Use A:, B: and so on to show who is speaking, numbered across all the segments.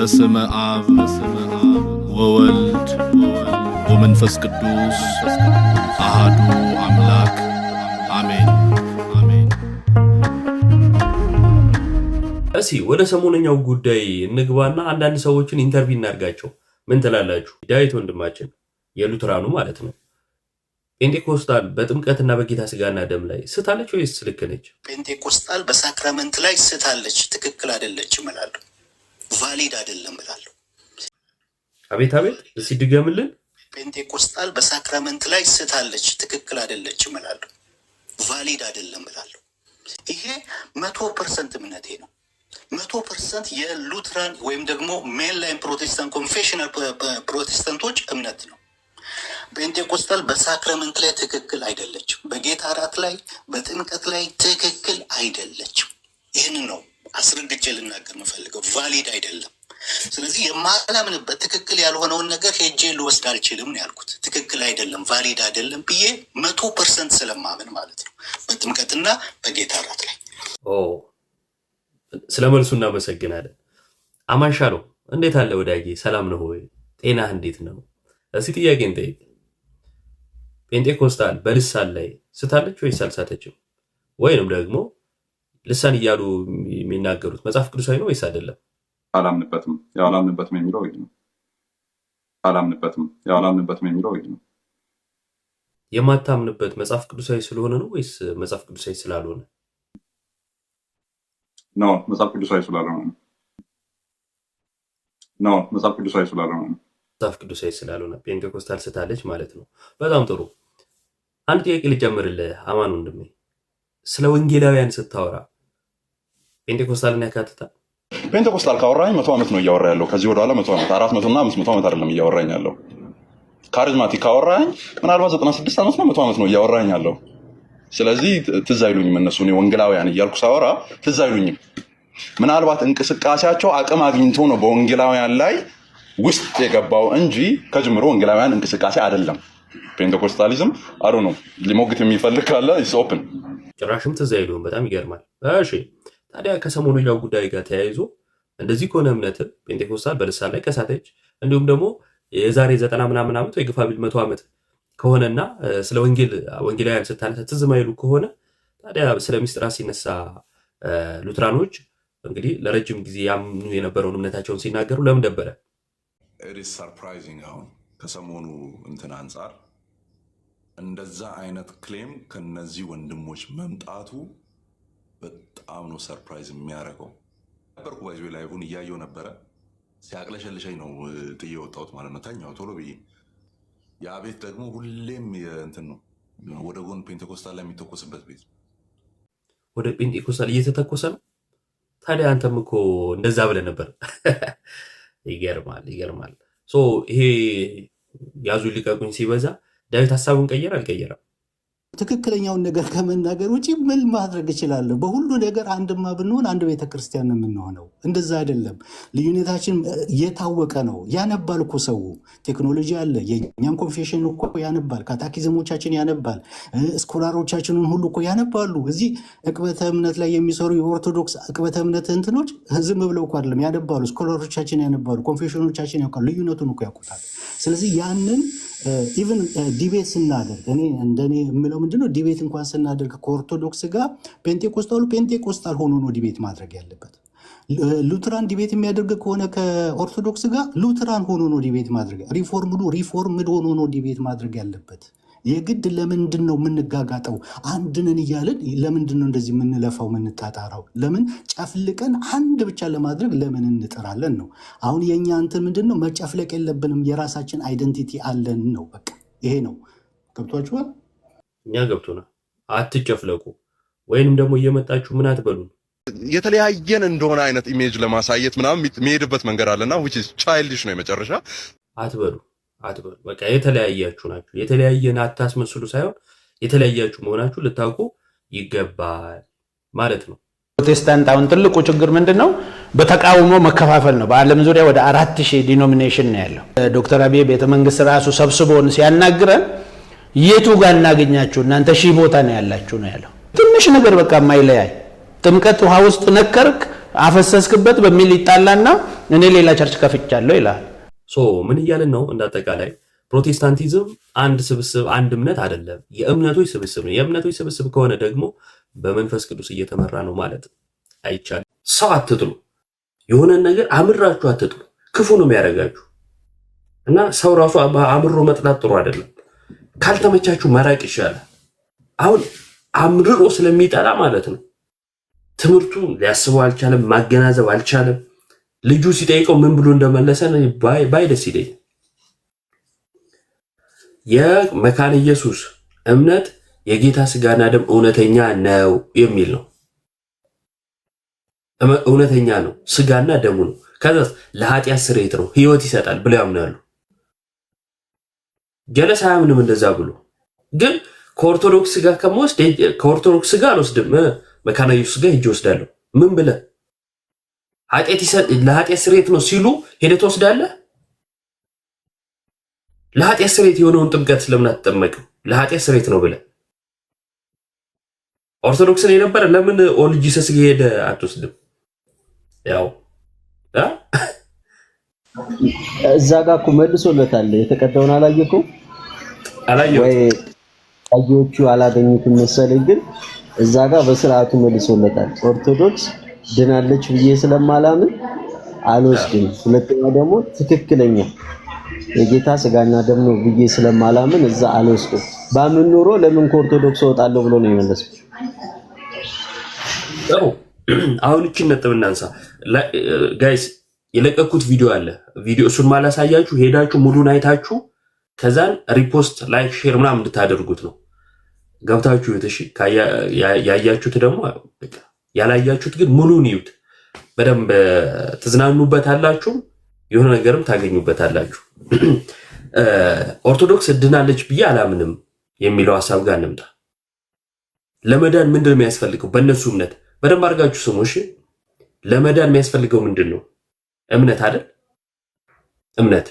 A: በስመ አብ ወወልድ ወመንፈስ ቅዱስ አሐዱ አምላክ አሜን።
B: እሺ ወደ ሰሞነኛው ጉዳይ እንግባና አንዳንድ ሰዎችን ኢንተርቪው እናርጋቸው። ምን ትላላችሁ? ዳዊት ወንድማችን የሉትራኑ ማለት ነው። ፔንቴኮስታል በጥምቀትና በጌታ ስጋና ደም ላይ ስታለች ወይስ ልክ ነች?
C: ፔንቴኮስታል በሳክራመንት ላይ ስታለች፣ ትክክል አይደለችም እላለሁ። ቫሊድ አይደለም እላለሁ።
B: አቤት አቤት፣ እስኪ ድገምልን።
C: ፔንቴኮስታል በሳክራመንት ላይ ስታለች፣ ትክክል አይደለችም እላለሁ። ቫሊድ አይደለም እላለሁ። ይሄ 100% እምነቴ ነው። 100% የሉትራን ወይም ደግሞ ሜንላይን ፕሮቴስታንት ኮንፌሽናል ፕሮቴስታንቶች እምነት ነው። ፔንቴኮስታል በሳክራመንት ላይ ትክክል አይደለችም። በጌታ እራት ላይ በጥምቀት ላይ ትክክል አይደለችም። ይህንን ነው አስረግጬ ልናገር የምፈልገው። ቫሊድ አይደለም። ስለዚህ የማላምንበት ትክክል ያልሆነውን ነገር ሄጄ ልወስድ አልችልም ነው ያልኩት። ትክክል አይደለም፣ ቫሊድ አይደለም ብዬ 100% ስለማምን ማለት ነው በጥምቀትና በጌታ እራት ላይ።
B: ስለ መልሱ እናመሰግናለን። አማንሻ ነው። እንዴት አለ ወዳጄ? ሰላም ነው ወይ? ጤናህ እንዴት ነው? እስኪ ጥያቄ እንጠይቅ። ፔንቴኮስታል በልሳን ላይ ስታለች ወይስ አልሳተችም? ወይንም ደግሞ ልሳን እያሉ የሚናገሩት መጽሐፍ ቅዱሳዊ ነው ወይስ አይደለም?
D: አላምንበትም የሚለው ይሄ ነው። አላምንበትም የሚለው ይሄ ነው።
B: የማታምንበት መጽሐፍ ቅዱሳዊ ስለሆነ ነው ወይስ መጽሐፍ ቅዱሳዊ ስላልሆነ?
D: ነው መጽሐፍ ቅዱሳዊ ስላልሆነ ነው። መጽሐፍ ቅዱሳዊ ስላልሆነ ፔንቴኮስታል ስታለች ማለት ነው። በጣም ጥሩ። አንድ ጥያቄ ልጨምርልህ አማን ወንድሜ። ስለ ወንጌላውያን ስታወራ ፔንቴኮስታልን ያካትታል?
E: ፔንቴኮስታል ካወራኝ 100 ዓመት ነው እያወራ ያለው። ከዚህ ወደኋላ 100 ዓመት 400 እና 500 ዓመት አይደለም እያወራኝ ያለው። ካሪዝማቲክ ካወራኝ ምናልባት 96 ዓመት ነው 100 ዓመት ነው እያወራኝ ያለው። ስለዚህ ትዝ አይሉኝም እነሱ። እኔ ወንጌላውያን እያልኩ ሳወራ ትዝ አይሉኝም። ምናልባት እንቅስቃሴያቸው አቅም አግኝቶ ነው በወንጌላውያን ላይ ውስጥ የገባው እንጂ ከጅምሮ ወንጌላውያን እንቅስቃሴ አይደለም። ፔንቴኮስታሊዝም አሩ ነው። ሊሞግት የሚፈልግ ካለ ኢትስ ኦፕን።
B: ጭራሽም ትዝ አይሉም። በጣም ይገርማል። እሺ ታዲያ ከሰሞኑኛው ጉዳይ ጋር ተያይዞ እንደዚህ ከሆነ እምነት ፔንቴኮስታል በልሳን ላይ ከሳተች፣ እንዲሁም ደግሞ የዛሬ 90 ምናምን ዓመት ወይ ግፋ ቢል 100 ዓመት ከሆነና ስለ ወንጌላውያን ስታነሳ ትዝ ማይሉ ከሆነ ታዲያ ስለ ምስጢራት ሲነሳ ሉትራኖች እንግዲህ ለረጅም ጊዜ ያምኑ የነበረውን እምነታቸውን ሲናገሩ ለምን ነበረ?
F: ኢትስ ሰርፕራይዚንግ። አሁን ከሰሞኑ እንትን አንጻር እንደዛ አይነት ክሌም ከነዚህ ወንድሞች መምጣቱ በጣም ነው ሰርፕራይዝ የሚያደርገው። ነበርኩ ባይዞ ላይቭን እያየው ነበረ። ሲያቅለሸልሸኝ ነው ጥዬ ወጣሁት ማለት ነው። ተኛው ቶሎ ብዬ። ያ ቤት ደግሞ ሁሌም እንትን ነው ወደ ጎን ፔንቴኮስታል ላይ የሚተኮስበት ቤት።
B: ወደ ፔንቴኮስታል እየተተኮሰ ነው። ታዲያ አንተም እኮ እንደዛ ብለህ ነበር። ይገርማል። ይሄ ያዙ ሊቀቁኝ ሲበዛ ዳዊት ሀሳቡን ቀየረ አልቀየረም?
G: ትክክለኛውን ነገር ከመናገር ውጪ ምን ማድረግ እችላለሁ? በሁሉ ነገር አንድማ ብንሆን አንድ ቤተክርስቲያን ነው የምንሆነው። እንደዛ አይደለም። ልዩነታችን የታወቀ ነው። ያነባል እኮ ሰው። ቴክኖሎጂ አለ። የእኛም ኮንፌሽን እኮ ያነባል። ካታኪዝሞቻችን ያነባል። ስኮላሮቻችንን ሁሉ እኮ ያነባሉ። እዚህ ዕቅበተ እምነት ላይ የሚሰሩ የኦርቶዶክስ ዕቅበተ እምነት እንትኖች ዝም ብለው እኮ አይደለም ያነባሉ። ስኮላሮቻችን ያነባሉ። ኮንፌሽኖቻችን ያውቃሉ። ልዩነቱን እኮ ያውቁታል። ስለዚህ ያንን ኢቨን ዲቤት ስናደርግ እንደኔ የምለው ምንድነው፣ ዲቤት እንኳን ስናደርግ ከኦርቶዶክስ ጋር ፔንቴኮስታል ሆኖ ነው ዲቤት ማድረግ ያለበት። ሉትራን ዲቤት የሚያደርግ ከሆነ ከኦርቶዶክስ ጋር ሉትራን ሆኖ ነው ዲቤት ማድረግ፣ ሪፎርምድ ሆኖ ነው ዲቤት ማድረግ ያለበት። የግድ ለምንድን ነው የምንጋጋጠው? አንድንን እያልን ለምንድን ነው እንደዚህ የምንለፋው የምንጣጣራው? ለምን ጨፍልቀን አንድ ብቻ ለማድረግ ለምን እንጥራለን ነው። አሁን የእኛ እንትን ምንድን ነው? መጨፍለቅ የለብንም። የራሳችን አይደንቲቲ አለን ነው። በቃ ይሄ ነው። ገብቷችኋል?
B: እኛ ገብቶናል። አትጨፍለቁ። ወይንም ደግሞ እየመጣችሁ ምን አትበሉ።
E: የተለያየን እንደሆነ አይነት ኢሜጅ ለማሳየት ምናምን የሚሄድበት መንገድ አለና which is childish ነው። የመጨረሻ
B: አትበሉ። በቃ የተለያያችሁ ናችሁ። የተለያየን አታስመስሉ ሳይሆን የተለያያችሁ መሆናችሁ ልታውቁ ይገባል ማለት ነው።
H: ፕሮቴስታንት አሁን ትልቁ ችግር ምንድነው? በተቃውሞ መከፋፈል ነው። በዓለም ዙሪያ ወደ 4000 ዲኖሚኔሽን ነው ያለው። ዶክተር አብይ ቤተመንግስት ራሱ ሰብስቦን ሲያናግረን የቱ ጋር እናገኛችሁ እናንተ ሺህ ቦታ ነው ያላችሁ ነው ያለው። ትንሽ ነገር በቃ ማይለያይ ጥምቀት ውሃ ውስጥ ነከርክ አፈሰስክበት በሚል ይጣላና እኔ ሌላ ቸርች ከፍቻለሁ ይላል።
B: ምን እያልን ነው? እንዳጠቃላይ ፕሮቴስታንቲዝም አንድ ስብስብ አንድ እምነት አይደለም፣ የእምነቶች ስብስብ ነው። የእምነቶች ስብስብ ከሆነ ደግሞ በመንፈስ ቅዱስ እየተመራ ነው ማለት አይቻልም። ሰው አትጥሉ፣ የሆነን ነገር አምራችሁ አትጥሉ፣ ክፉ ነው የሚያደርጋችሁ እና ሰው ራሱ አምሮ መጥላት ጥሩ አይደለም። ካልተመቻችሁ መራቅ ይሻላል። አሁን አምርሮ ስለሚጠላ ማለት ነው ትምህርቱ ሊያስበው አልቻለም፣ ማገናዘብ አልቻለም። ልጁ ሲጠይቀው ምን ብሎ እንደመለሰ ባይ ደስ ይለኝ። የመካነ ኢየሱስ እምነት የጌታ ስጋና ደም እውነተኛ ነው የሚል ነው። እውነተኛ ነው፣ ስጋና ደሙ ነው። ከዛስ ለኃጢአት ስርየት ነው፣ ህይወት ይሰጣል ብለው ያምናሉ። ጀለስ አያምንም እንደዛ ብሎ። ግን ከኦርቶዶክስ ጋር ከመወስድ ከኦርቶዶክስ ጋር አልወስድም፣ መካነ ኢየሱስ ጋር ሄጄ ወስዳለሁ። ምን ብለህ ለኃጢአት ስርየት ነው ሲሉ ሄደህ ትወስዳለህ? ለኃጢአት ስርየት የሆነውን ጥምቀት ስለምን አትጠመቅም? ለኃጢአት ስርየት ነው ብለህ ኦርቶዶክስን የነበረ ለምን ኦል ጂሰስ ጋር ሄደህ አትወስድም? ያው
I: እዛ ጋር እኮ መልሶለታል። የተቀዳውን አላየከው ወይ? አጆቹ አላገኙትም መሰለኝ፣ ግን እዛ ጋር በስርዓቱ መልሶለታል። ኦርቶዶክስ ድናለች ብዬ ስለማላምን አልወስድም። ሁለተኛ ደግሞ ትክክለኛ የጌታ ስጋና ደም ነው ብዬ ስለማላምን እዛ አልወስድም። ባምን ኖሮ ለምን ከኦርቶዶክስ እወጣለሁ ብሎ ነው የመለሰው።
B: አሁን እቺ ነጥብ እናንሳ ጋይስ። የለቀኩት ቪዲዮ አለ። ቪዲዮ እሱን ማላሳያችሁ ሄዳችሁ ሙሉን አይታችሁ ከዛን ሪፖስት ላይክ ሼር ምናምን እንድታደርጉት ነው። ገብታችሁ እሺ። ያያችሁት ደግሞ ያላያችሁት ግን ሙሉን ይዩት። በደንብ ትዝናኑበታላችሁ፣ የሆነ ነገርም ታገኙበታላችሁ። ኦርቶዶክስ ድናለች ብዬ አላምንም የሚለው ሐሳብ ጋር እንምጣ። ለመዳን ምንድን ነው የሚያስፈልገው? በእነሱ እምነት በደንብ አድርጋችሁ ስሙ እሺ። ለመዳን የሚያስፈልገው ምንድን ነው? እምነት አይደል? እምነት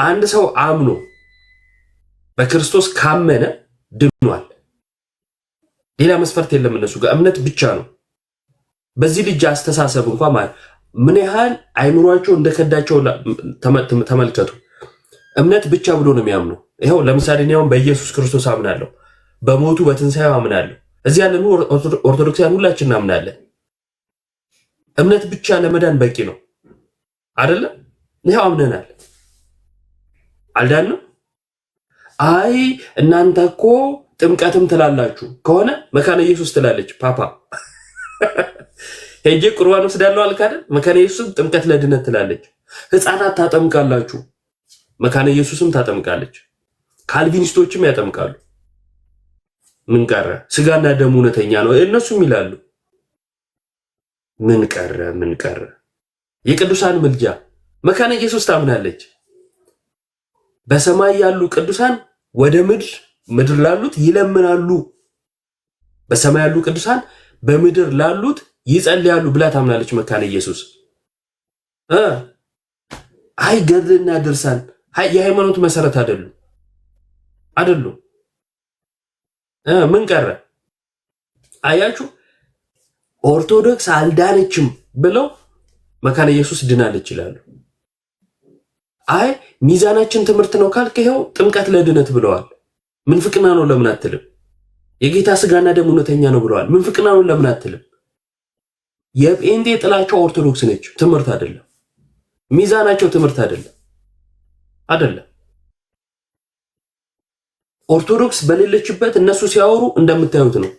B: አንድ ሰው አምኖ በክርስቶስ ካመነ ድኗል። ሌላ መስፈርት የለም እነሱ ጋር እምነት ብቻ ነው። በዚህ ልጅ አስተሳሰብ እንኳን ማለት ምን ያህል አይምሯቸው እንደከዳቸው ተመልከቱ። እምነት ብቻ ብሎ ነው የሚያምኑ። ይኸው ለምሳሌ እኔ አሁን በኢየሱስ ክርስቶስ አምናለሁ፣ በሞቱ በትንሣኤው አምናለሁ። እዚህ ያለን ኦርቶዶክሳውያን ሁላችን እናምናለን። እምነት ብቻ ለመዳን በቂ ነው አይደለም? ይኸው አምነናል። አልዳንም። አይ እናንተ እኮ ጥምቀትም ትላላችሁ ከሆነ መካነ ኢየሱስ ትላለች። ፓፓ ሄጄ ቁርባን ወስዳለሁ አልክ አይደል? መካነ ኢየሱስም ጥምቀት ለድነት ትላለች። ህፃናት ታጠምቃላችሁ፣ መካነ ኢየሱስም ታጠምቃለች። ካልቪኒስቶችም ያጠምቃሉ። ምን ቀረ? ስጋና ደሙ እውነተኛ ነው እነሱም ይላሉ። ምን ቀረ? ምን ቀረ? የቅዱሳን ምልጃ መካነ ኢየሱስ ታምናለች። በሰማይ ያሉ ቅዱሳን ወደ ምድር ላሉት ይለምናሉ። በሰማይ ያሉ ቅዱሳን በምድር ላሉት ይጸልያሉ ብላ ታምናለች መካነ ኢየሱስ። አይ ገድልና ድርሳን የሃይማኖት መሰረት አይደሉም። ምን ቀረ? አያችሁ፣ ኦርቶዶክስ አልዳነችም ብለው መካነ ኢየሱስ ድናለች ይላሉ። አይ ሚዛናችን ትምህርት ነው ካልክ ይኸው ጥምቀት ለድነት ብለዋል። ምንፍቅና ነው ለምን አትልም? የጌታ ስጋና ደም እውነተኛ ነው ብለዋል። ምንፍቅና ነው ለምን አትልም? የጴንጤ ጥላቸው ኦርቶዶክስ ነች፣ ትምህርት አይደለም። ሚዛናቸው ትምህርት አይደለም። ኦርቶዶክስ በሌለችበት እነሱ ሲያወሩ እንደምታዩት ነው።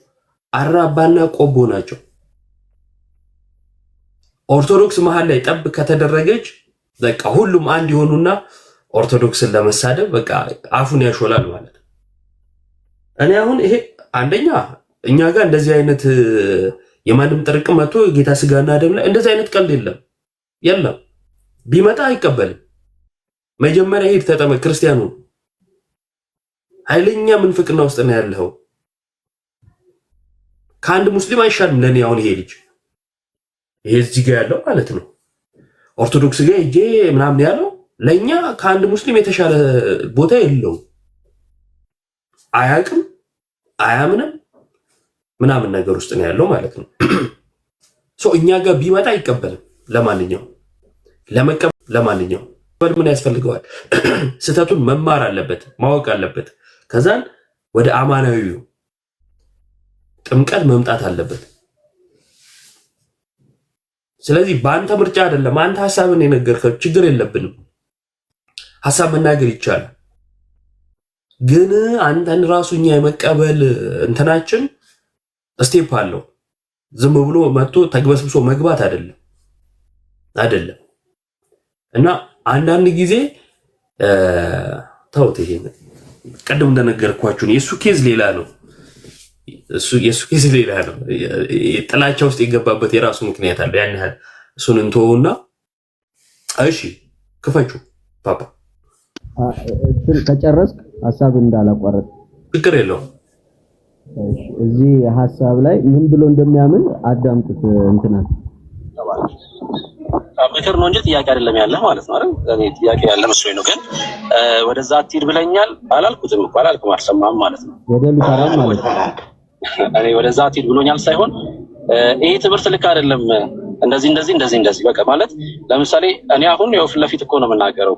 B: አራባና ቆቦ ናቸው። ኦርቶዶክስ መሃል ላይ ጠብ ከተደረገች በቃ ሁሉም አንድ ይሆኑና ኦርቶዶክስን ለመሳደብ በቃ አፉን ያሾላል ማለት ነው። እኔ አሁን ይሄ አንደኛ እኛ ጋር እንደዚህ አይነት የማንም ጥርቅም መጥቶ ጌታ ስጋና ደም ላይ እንደዚህ አይነት ቀልድ የለም። ቢመጣ አይቀበልም። መጀመሪያ ሄድ ተጠመቅ ክርስቲያኑ። ኃይለኛ ምንፍቅና ውስጥ ነው ያለው። ከአንድ ሙስሊም አይሻልም ለኔ አሁን ይሄ ልጅ ይሄ እዚህ ጋር ያለው ማለት ነው። ኦርቶዶክስ ጋር ሄጄ ምናምን ያለው ለኛ ከአንድ ሙስሊም የተሻለ ቦታ የለውም። አያውቅም፣ አያምንም ምናምን ነገር ውስጥ ነው ያለው ማለት ነው። እኛ ጋር ቢመጣ አይቀበልም። ለማንኛውም ምን ያስፈልገዋል? ስህተቱን መማር አለበት፣ ማወቅ አለበት። ከዛን ወደ አማናዊው ጥምቀት መምጣት አለበት። ስለዚህ በአንተ ምርጫ አይደለም፣ አንተ ሐሳብን የነገርከው ችግር የለብንም። ሐሳብ መናገር ይቻላል። ግን አንተን ራሱኛ የመቀበል እንትናችን ስቴፕ አለው። ዝም ብሎ መጥቶ ተግበስብሶ መግባት አይደለም። እና አንዳንድ ጊዜ ተውት። ይሄን ቀደም እንደነገርኳችሁ የሱ ኬዝ ሌላ ነው። ጥላቻ ውስጥ የገባበት የራሱ ምክንያት አለ። ያን ያህል እሱን እንተውና፣ እሺ ክፈቹ ፓፓ
I: ከጨረስክ ሐሳብ እንዳላቋረጥ
B: ችግር የለውም።
I: እዚህ ሐሳብ ላይ ምን ብሎ እንደሚያምን አዳምጡት። እንትና
J: ምክር ነው እንጂ ጥያቄ አይደለም ያለ ማለት ነው አይደል? እኔ ጥያቄ ያለ መስሎኝ ነው። ግን ወደዛ አትሂድ ብለኛል አላልኩትም እኮ አላልኩም፣ አልሰማም ማለት ነው።
I: ወደ ሉተራን ማለት ነው።
J: እኔ ወደዛ አትሂድ ብሎኛል ሳይሆን ይሄ ትምህርት ልክ አይደለም፣ እንደዚህ በቃ ማለት ለምሳሌ እኔ አሁን ያው ፊት ለፊት እኮ ነው የምናገረው።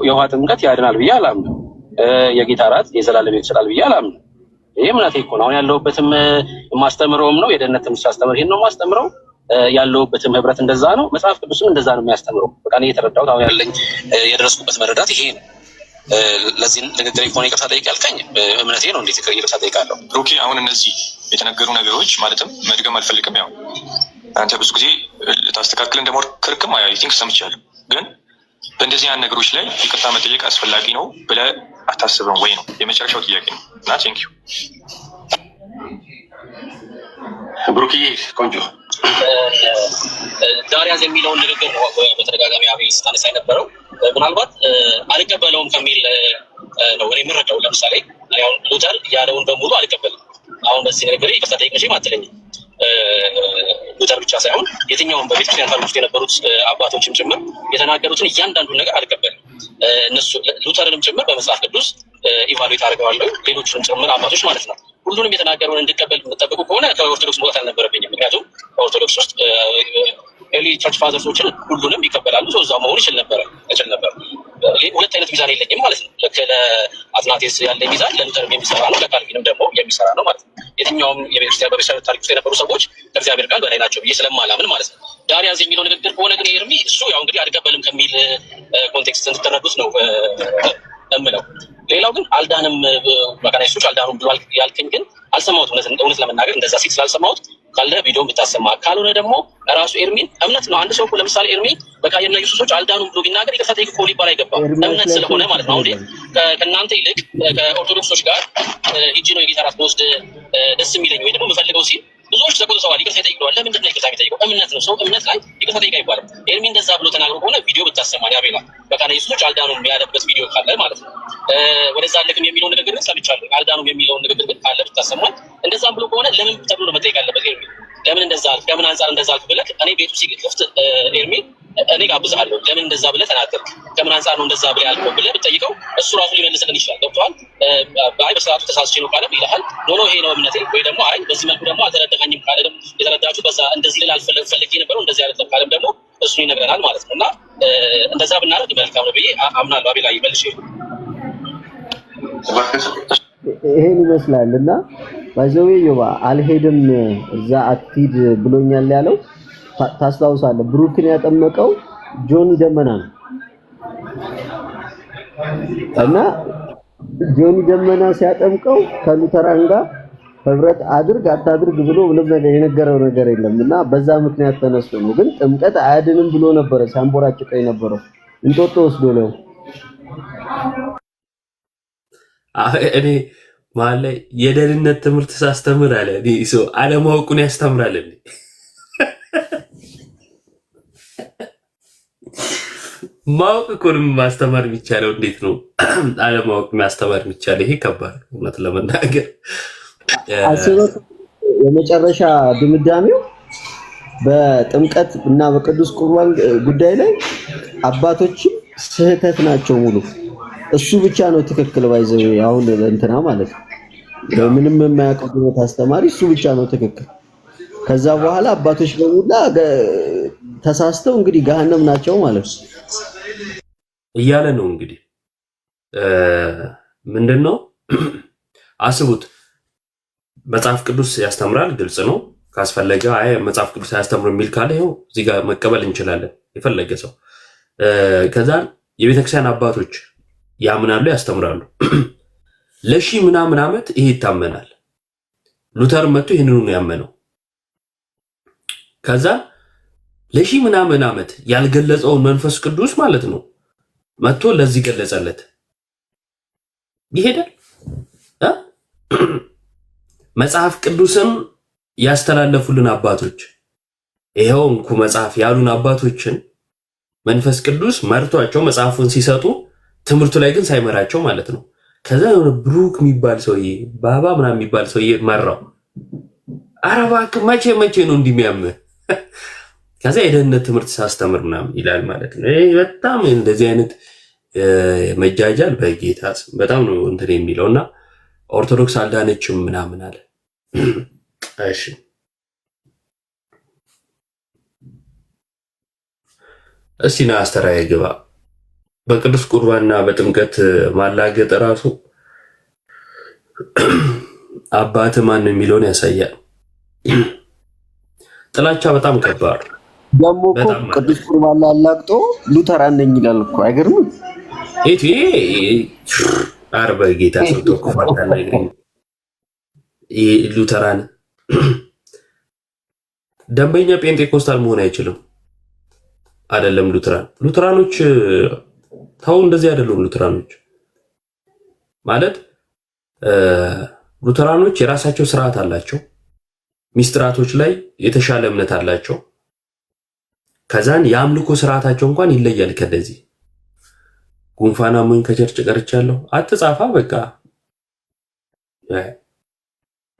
J: የውሃ ጥምቀት ያድናል ብዬ አላምንም። የጌታ እራት የዘላለም ሕይወት ይሰጣል ብዬ አላምንም። ይሄ እምነቴ እኮ ነው። አሁን ያለሁበትም የማስተምረውም ነው። የደህንነት ትምህርት ሳስተምር ይሄን ነው የማስተምረው። ያለሁበትም ህብረት እንደዛ ነው። መጽሐፍ ቅዱስም እንደዛ ነው የሚያስተምረው። በቃ እኔ የተረዳሁት አሁን ያለኝ የደረስኩበት መረዳት ይሄ ነው። ለዚህ ንግግር ከሆነ ይቅርታ ጠይቅ ያልከኝ እምነቴ ነው። እንዴት ይቅርታ ጠይቃለሁ?
K: ኦኬ። አሁን እነዚህ የተነገሩ ነገሮች ማለትም መድገም አልፈልግም። ያው አንተ ብዙ ጊዜ ልታስተካክል እንደሞከርክም አይ ቲንክ ሰምቻለሁ። ግን በእንደዚህ አይነት ነገሮች ላይ ይቅርታ መጠየቅ አስፈላጊ ነው ብለህ አታስብም ወይ ነው የመጨረሻው ጥያቄ ነው። እና ቴንክ ዩ
J: ብሩክዬ። ቆንጆ ዳሪያዝ የሚለውን ንግግር ነው በተደጋጋሚ አብይ ስታነሳ የነበረው። ምናልባት አልቀበለውም ከሚል ነው እኔ የምረዳው። ለምሳሌ አሁን ሉተር ያለውን በሙሉ አልቀበልም። አሁን በዚህ ንግግር ይቅርታ ጠይቅ መቼም አትለኝም። ሉተር ብቻ ሳይሆን የትኛውም በቤተክርስቲያን ታሪክ ውስጥ የነበሩት አባቶችም ጭምር የተናገሩትን እያንዳንዱን ነገር አልቀበልም። እነሱ ሉተርንም ጭምር በመጽሐፍ ቅዱስ ኢቫሉዌት አድርገዋለሁ፣ ሌሎችንም ጭምር አባቶች ማለት ነው። ሁሉንም የተናገረውን እንድቀበል የምጠብቁ ከሆነ ከኦርቶዶክስ መውጣት አልነበረብኝም። ምክንያቱም በኦርቶዶክስ ውስጥ ኤርሊ ቸርች ፋዘርሶችን ሁሉንም ይቀበላሉ። እዛው መሆን እችል ነበር። ሁለት አይነት ሚዛን የለኝም ማለት ነው። ልክ ለአትናቴስ ያለ ሚዛን ለሉተርም የሚሰራ ነው፣ ለካልቪንም ደግሞ የሚሰራ ነው ማለት ነው። የትኛውም በቤተክርስቲያን ታሪክ ውስጥ የነበሩ ሰዎች ከእግዚአብሔር ቃል በላይ ናቸው ብዬ ስለማላምን ማለት ነው። ዳሪያዝ የሚለው ንግግር ከሆነ ግን ኤርሚ እሱ ያው እንግዲህ አልቀበልም ከሚል ኮንቴክስት እንድትረዱት ነው እምለው። ሌላው ግን አልዳንም መካናይስቶች አልዳኑም ብሎ ያልከኝ ግን አልሰማሁት። እውነት ለመናገር እንደዛ ሲል ስላልሰማሁት ካለ ቪዲዮ ብታሰማ፣ ካልሆነ ደግሞ ራሱ ኤርሚን እምነት ነው። አንድ ሰው እኮ ለምሳሌ ኤርሚ በቃ የነ ኢየሱሶች አልዳኑም ብሎ ቢናገር ይቅርታ ጠይቅ እኮ ሊባል አይገባም። እምነት ስለሆነ ማለት ነው። አሁን ከእናንተ ይልቅ ከኦርቶዶክሶች ጋር ሂጂ ነው የጌታ እራት በወስድ ደስ የሚለኝ ወይ ደግሞ የምፈልገው ሲል ብዙዎች ተቆጥተዋል። ይቅርታ ይጠይቀዋል። ለምንድን ነው ይቅርታ የሚጠይቀው? እምነት ነው። ሰው እምነት ላይ ይቅርታ ጠይቅ አይባልም። ኤርሚ እንደዛ ብሎ ተናግሮ ከሆነ ቪዲዮ ብታሰማኝ አቤላ በቃ ኢየሱሶች አልዳኑም ያለበት ቪዲዮ ካለ ማለት ነው። ወደዛ አለክም የሚለው ንግግር ግን ሰምቻለሁ። አልዳኑም የሚለውን ንግግር ግን ካለ ብታሰማኝ። እንደዛም ብሎ ከሆነ ለምን ተብሎ ነው መጠየቅ ያለበት? ኤርሚ ለምን እንደዛ አልክ? ከምን አንጻር እንደዛ አልክ ብለህ እኔ ቤቱ ሲከፍት ኤርሚ እኔ ጋብዝሃለሁ። ለምን እንደዛ ብለህ ተናገርክ? ከምን አንጻር ነው እንደዛ ብለህ ያልከው ብለህ ብትጠይቀው እሱ ራሱ ሊመልስልን ይችላል። ገብቶሃል? አይ በስርዓቱ ተሳስቼ ነው ካለም ይልሃል። ኖ ይሄ ነው እምነቴ፣ ወይ ደግሞ አይ በዚህ መልኩ ደግሞ አልተረዳኸኝም ካለ ደግሞ የተረዳችሁ በዛ እንደዚህ ልል ፈልጌ ነበረው እንደዚህ አይደለም ካለም ደግሞ እሱ ይነግረናል ማለት ነው። እና እንደዛ ብናደርግ መልካም ነው ብዬ አምናለሁ። አቤላ ይመልሽ
I: ይሄን ይመስላል። እና ባይዘዌ ዮባ አልሄድም እዛ አትሂድ ብሎኛል ያለው ታስታውሳለህ? ብሩክን ያጠመቀው ጆኒ ደመና ነው። እና ጆኒ ደመና ሲያጠምቀው ከሉተራን ጋር ህብረት አድርግ አታድርግ ብሎ ምንም ነገር የነገረው ነገር የለም። እና በዛ ምክንያት ተነስቶ ነው። ግን ጥምቀት አያድንም ብሎ ነበረ ሲያንቦራጭቀው የነበረው እንጦጦ ወስዶ ነው።
B: እኔ መሀል ላይ የደህንነት ትምህርት ሳስተምር አለ ሰው አለማወቁን ያስተምራል። ማወቅ እኮ ነው ማስተማር የሚቻለው። እንዴት ነው አለማወቅ ማስተማር የሚቻለው? ይሄ ከባድ እውነት ለመናገር።
I: አስበህ የመጨረሻ ድምዳሜው በጥምቀት እና በቅዱስ ቁርባን ጉዳይ ላይ አባቶችም ስህተት ናቸው ሙሉ እሱ ብቻ ነው ትክክል። ባይዘው አሁን እንትና ማለት ነው ምንም የማያውቀው አስተማሪ እሱ ብቻ ነው ትክክል። ከዛ በኋላ አባቶች በሙላ ተሳስተው እንግዲህ ገሃነም ናቸው ማለት ነው
B: እያለ ነው እንግዲህ ምንድነው አስቡት። መጽሐፍ ቅዱስ ያስተምራል፣ ግልጽ ነው። ካስፈለገ አይ መጽሐፍ ቅዱስ አያስተምርም የሚል ካለ ይኸው እዚህ ጋር መቀበል እንችላለን፣ የፈለገ ሰው። ከዛን የቤተክርስቲያን አባቶች ያምናሉ፣ ያስተምራሉ። ለሺህ ምናምን ዓመት ይሄ ይታመናል። ሉተር መጥቶ ይህንኑ ነው ያመነው። ከዛ ለሺህ ምናምን ዓመት ያልገለጸውን መንፈስ ቅዱስ ማለት ነው መጥቶ ለዚህ ገለጸለት። ይሄዳል። መጽሐፍ ቅዱስን ያስተላለፉልን አባቶች ይሄው እንኩ መጽሐፍ ያሉን አባቶችን መንፈስ ቅዱስ መርቷቸው መጽሐፉን ሲሰጡ ትምህርቱ ላይ ግን ሳይመራቸው ማለት ነው። ከዛ የሆነ ብሩክ የሚባል ሰውዬ ባባ ምናምን የሚባል ሰውዬ መራው። ኧረ እባክህ መቼ ነው እንዲሚያምህ? ከዛ የደህንነት ትምህርት ሳስተምር ምናምን ይላል ማለት ነው። በጣም እንደዚህ አይነት መጃጃል በጌታ በጣም ነው እንትን የሚለውና ኦርቶዶክስ አልዳነችም ምናምን አለ። እሺ እስቲ ና አስተራየ ግባ። በቅዱስ ቁርባንና በጥምቀት ማላገጥ ራሱ አባት ማን የሚለውን ያሳያል። ጥላቻ በጣም ከባድ
I: ደግሞ እኮ ቅዱስ ቁርባን ላላግጦ ሉተራን ነኝ ይላል እኮ አይገርምም?
B: እቴ አርበ ጌታ ሰው ተቆፋታና ይገኝ ሉተራን ደንበኛ ጴንጤኮስታል መሆን አይችልም። አይደለም ሉተራኖች ታው እንደዚህ አይደሉም። ሉተራኖች ማለት ሉተራኖች የራሳቸው ስርዓት አላቸው። ሚስጥራቶች ላይ የተሻለ እምነት አላቸው። ከዛን የአምልኮ ስርዓታቸው እንኳን ይለያል። ከደዚህ ጉንፋና ምን ከቸርች ቀርቻለሁ አትጻፋ በቃ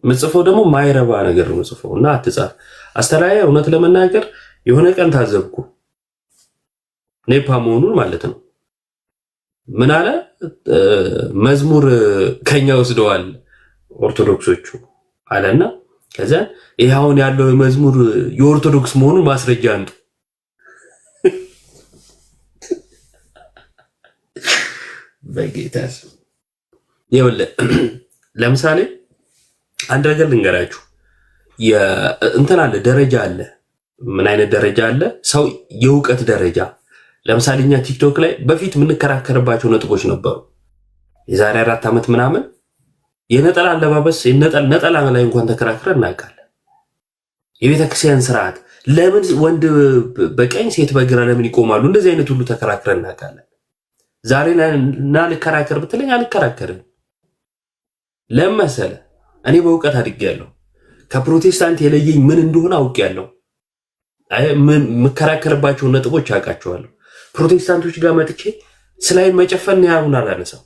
B: ምጽፈው ደግሞ ማይረባ ነገር ነው ምጽፈው እና አትጻፍ። አስተራየ እውነት ለመናገር የሆነ ቀን ታዘብኩ ኔፓ መሆኑን ማለት ነው። ምን አለ መዝሙር ከኛ ወስደዋል ኦርቶዶክሶቹ አለና ከዛ ይሄውን ያለው መዝሙር የኦርቶዶክስ መሆኑን ማስረጃ አንዱ በጌታስ ይኸውልህ ለምሳሌ አንድ ነገር ልንገራችሁ። እንትን አለ ደረጃ አለ። ምን አይነት ደረጃ አለ? ሰው የእውቀት ደረጃ። ለምሳሌ እኛ ቲክቶክ ላይ በፊት የምንከራከርባቸው ነጥቦች ነበሩ። የዛሬ 4 ዓመት ምናምን የነጠላ አለባበስ ነጠላ ላይ እንኳን ተከራክረን እናውቃለን። የቤተክርስቲያን ስርዓት ለምን ወንድ በቀኝ ሴት በግራ ለምን ይቆማሉ? እንደዚህ አይነት ሁሉ ተከራክረን እናውቃለን። ዛሬ እና ልከራከር ብትለኝ አልከራከርም። ለምን መሰለህ? እኔ በእውቀት አድጌያለሁ። ከፕሮቴስታንት የለየኝ ምን እንደሆነ አውቄያለሁ። የምከራከርባቸው ነጥቦች አውቃቸዋለሁ። ፕሮቴስታንቶች ጋር መጥቼ ስላይን መጨፈን ያሉን አላነሳም።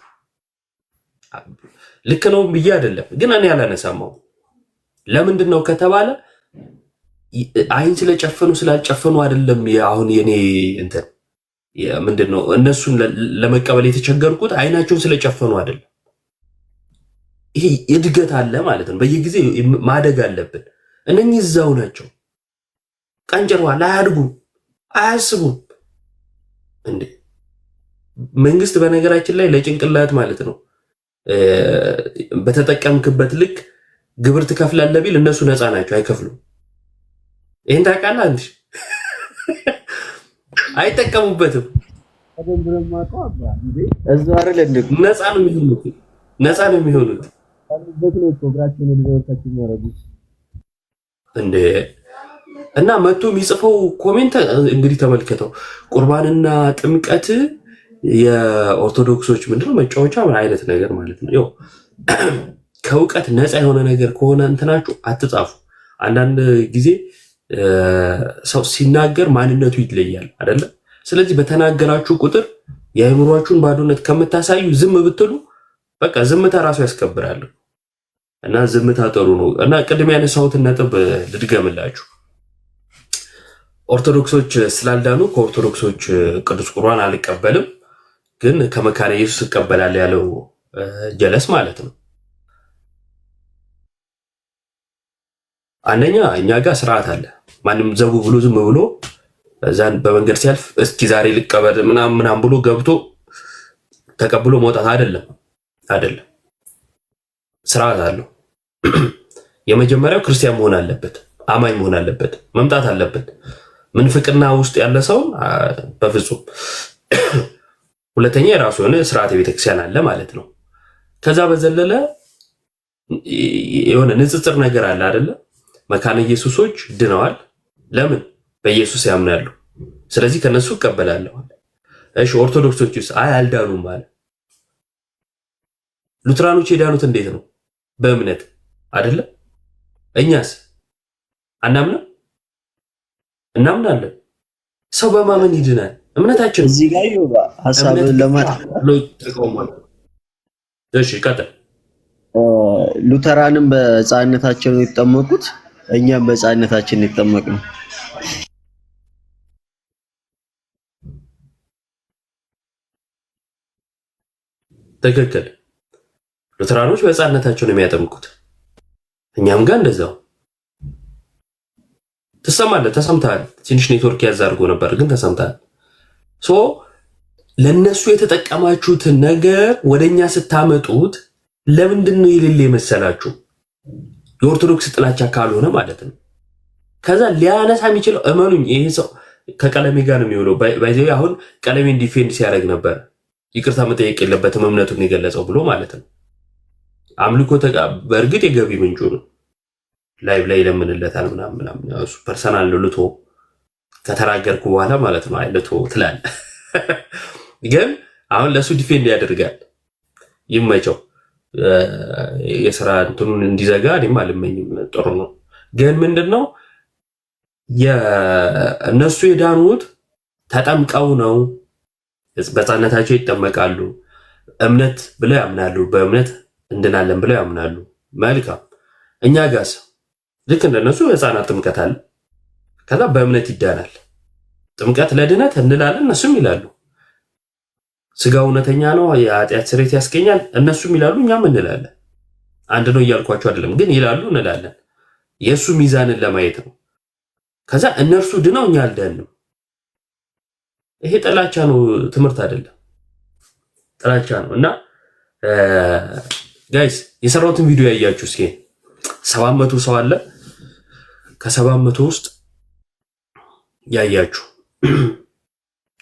B: ልክ ነው ብዬ አይደለም ግን እኔ አላነሳም። ለምንድን ነው ከተባለ አይን ስለጨፈኑ ስላልጨፈኑ አይደለም። አሁን የኔ እንትን ምንድነው እነሱን ለመቀበል የተቸገርኩት አይናቸውን ስለጨፈኑ አይደለም። ይሄ እድገት አለ ማለት ነው። በየጊዜው ማደግ አለብን። እነኚህ እዛው ናቸው። ቀንጨሯል፣ አያድጉም፣ አያስቡም። እንዴ መንግስት በነገራችን ላይ ለጭንቅላት ማለት ነው በተጠቀምክበት ልክ ግብር ትከፍላለህ ቢል እነሱ ነፃ ናቸው፣ አይከፍሉም። ይሄን ታውቃለህ አንቺ? አይጠቀሙበትም።
I: እዛው አይደል እንዴ
B: ነፃ ነው የሚሆኑት። እንዴ እና መጥቶ የሚጽፈው ኮሜንት እንግዲህ ተመልከተው። ቁርባንና ጥምቀት የኦርቶዶክሶች ምንድነው መጫወቻ ምን አይነት ነገር ማለት ነው። ያው ከእውቀት ነፃ የሆነ ነገር ከሆነ እንትናችሁ አትጻፉ። አንዳንድ ጊዜ ሰው ሲናገር ማንነቱ ይለያል አይደለ? ስለዚህ በተናገራችሁ ቁጥር የአእምሯችሁን ባዶነት ከምታሳዩ ዝም ብትሉ በቃ ዝምታ ራሱ ያስከብራል እና ዝምታ ጥሩ ነው። እና ቅድም ያነሳሁትን ነጥብ ልድገምላችሁ። ኦርቶዶክሶች ስላልዳኑ ከኦርቶዶክሶች ቅዱስ ቁርባን አልቀበልም ግን ከመካነ ኢየሱስ እቀበላለሁ ያለው ጀለስ ማለት ነው። አንደኛ እኛ ጋር ስርዓት አለ። ማንም ዘቡ ብሎ ዝም ብሎ እዛን በመንገድ ሲያልፍ እስኪ ዛሬ ልቀበል ምናምን ብሎ ገብቶ ተቀብሎ መውጣት አይደለም። ስርዓት አለው። የመጀመሪያው ክርስቲያን መሆን አለበት፣ አማኝ መሆን አለበት፣ መምጣት አለበት። ምንፍቅና ውስጥ ያለ ሰው በፍጹም። ሁለተኛ የራሱ የሆነ ስርዓት ቤተክርስቲያን አለ ማለት ነው። ከዛ በዘለለ የሆነ ንጽጽር ነገር አለ አይደለ? መካነ ኢየሱሶች ድነዋል። ለምን? በኢየሱስ ያምናሉ። ስለዚህ ከነሱ እቀበላለሁ። እሺ ኦርቶዶክሶችስ አልዳኑም ማለት። ሉትራኖች የዳኑት እንዴት ነው? በእምነት አይደለ? እኛስ አናምንም? እናምናለን። ሰው በማመን ይድናል። እምነታችን
I: እዚህ ጋር ሐሳብ
B: ለማጥቆም። እሺ ቀጥል።
I: ሉተራንም በሕፃንነታቸው ነው የተጠመቁት፣ እኛም በሕፃንነታችን ነው የተጠመቅነው።
B: ትክክል። ሉተራኖች በሕፃንነታቸው ነው የሚያጠምቁት፣ እኛም ጋር እንደዛው። ትሰማለህ? ተሰምተሃል? ትንሽ ኔትወርክ ያዝ አድርጎ ነበር ግን ተሰምተሃል። ለነሱ የተጠቀማችሁትን ነገር ወደኛ ስታመጡት ለምንድን ነው የሌለ የመሰላችሁ? የኦርቶዶክስ ጥላቻ ካልሆነ ማለት ነው። ከዛ ሊያነሳ የሚችለው እመኑኝ፣ ይሄ ሰው ከቀለሜ ጋር ነው የሚውለው። ባይዘው አሁን ቀለሜን ዲፌንድ ሲያደርግ ነበር። ይቅርታ መጠየቅ የለበትም እምነቱን የገለጸው ብሎ ማለት ነው። አምልኮ በእርግጥ የገቢ ምንጩ ነው። ላይቭ ላይ ይለምንለታል ምናምን እሱ ፐርሰናል ልቶ ከተናገርኩ በኋላ ማለት ነው። አይልቶ ትላል ግን አሁን ለሱ ዲፌንድ ያደርጋል። ይመቸው። የሥራ እንትኑን እንዲዘጋ እኔም አልመኝም። ጥሩ ነው። ግን ምንድነው እነሱ የዳኑት ተጠምቀው ነው። በሕፃንነታቸው ይጠመቃሉ። እምነት ብለው ያምናሉ። በእምነት እንድናለን ብለው ያምናሉ። መልካም። እኛ ጋስ ልክ እንደነሱ የሕፃናት ጥምቀት አለ። ከዛ በእምነት ይዳናል። ጥምቀት ለድነት እንላለን፣ እነሱም ይላሉ። ስጋ እውነተኛ ነው፣ የኃጢአት ስርየት ያስገኛል፣ እነሱም ይላሉ፣ እኛም እንላለን። አንድ ነው እያልኳቸው አይደለም፣ ግን ይላሉ፣ እንላለን። የእሱ ሚዛንን ለማየት ነው። ከዛ እነርሱ ድነው እኛ አልዳንም። ይሄ ጥላቻ ነው፣ ትምህርት አይደለም፣ ጥላቻ ነው። እና ጋይስ የሰራሁትን ቪዲዮ ያያችሁ እስኪ 700 ሰው አለ። ከ700 ውስጥ ያያችሁ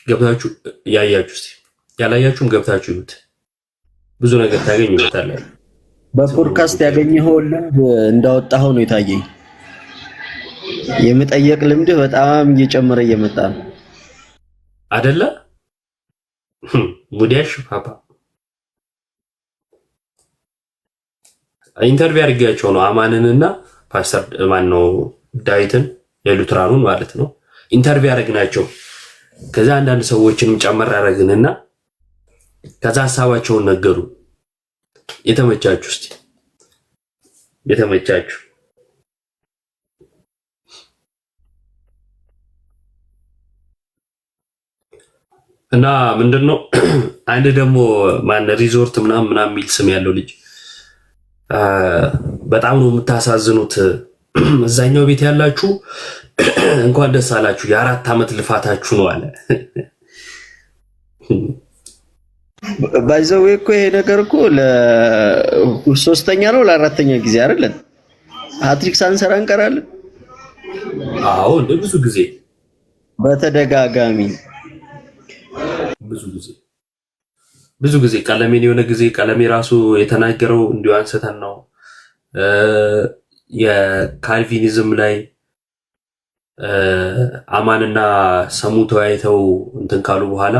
B: ገብታችሁ ያያችሁ እስኪ ያላያችሁም ገብታችሁ ይሁት ብዙ ነገር ታገኙበታላችሁ።
I: በፖድካስት ያገኘኸው ልምድ እንዳወጣኸው ነው የታየኝ። የመጠየቅ ልምድ በጣም እየጨመረ እየመጣ ነው
B: አይደለ? ሙዲያሽ ፓፓ ኢንተርቪው አድርጌያቸው ነው አማንንና ፓስተር ማን ነው ዳዊትን የሉትራኑን ማለት ነው ኢንተርቪው አድርገናቸው። ከዛ አንዳንድ ሰዎችንም ጨመር አደረግንና ከዛ ሐሳባቸውን ነገሩ። የተመቻችሁ እስቲ የተመቻችሁ እና ምንድነው አንድ ደግሞ ማን ሪዞርት ምናምን የሚል ስም ያለው ልጅ በጣም ነው የምታሳዝኑት። እዛኛው ቤት ያላችሁ እንኳን ደስ አላችሁ፣ የ4 ዓመት ልፋታችሁ ነው አለ።
I: ባይዘው እኮ ይሄ ነገር እኮ ለሶስተኛ ነው ለአራተኛ ጊዜ አይደለም ሃትሪክ ሳንሰራ እንቀራለን።
B: አዎ እንደ
I: በተደጋጋሚ
B: ብዙ ጊዜ ቀለሜን የሆነ ጊዜ ቀለሜ ራሱ የተናገረው እንዲሁ አንስተን ነው። የካልቪኒዝም ላይ አማንና ሰሙ ተወያይተው እንትን ካሉ በኋላ